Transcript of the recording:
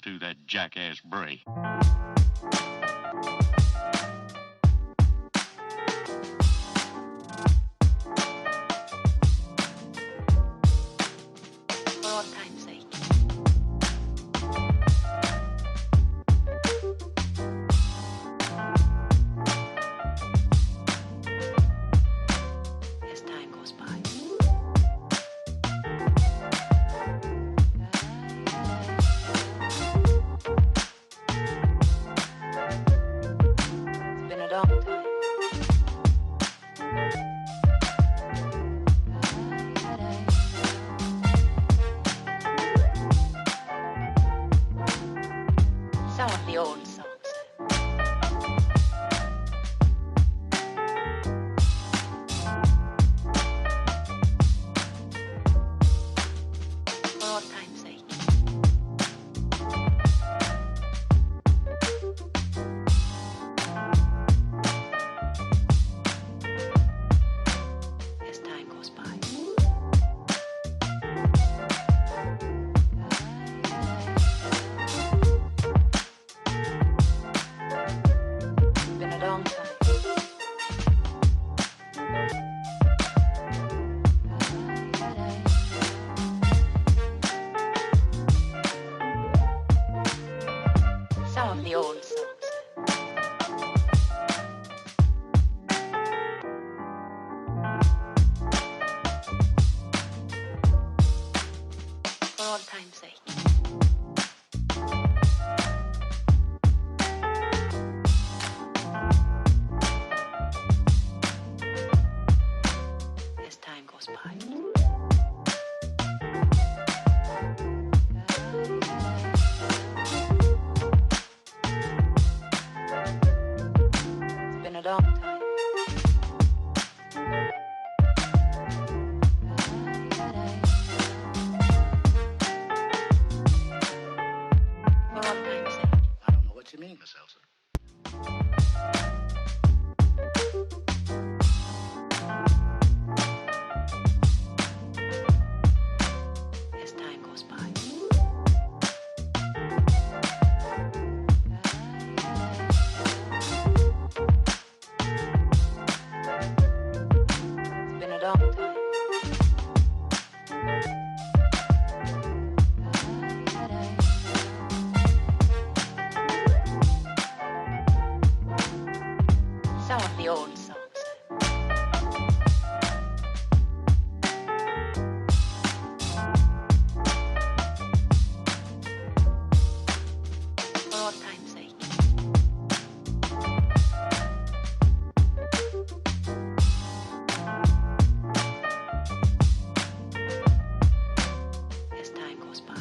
to that jackass Bray. For all time's sake. As time goes by. It's been a long time. Some of the old songs. For all time's sake. As time goes by. It's been a long time. Some of the old songs. For all time's sake. As time goes by. It's been a long time. For all time's sake. I don't know what you mean, Miss Elsa. As time goes by. It's been a long time. Some of the old songs. For all time's sake. As time goes by.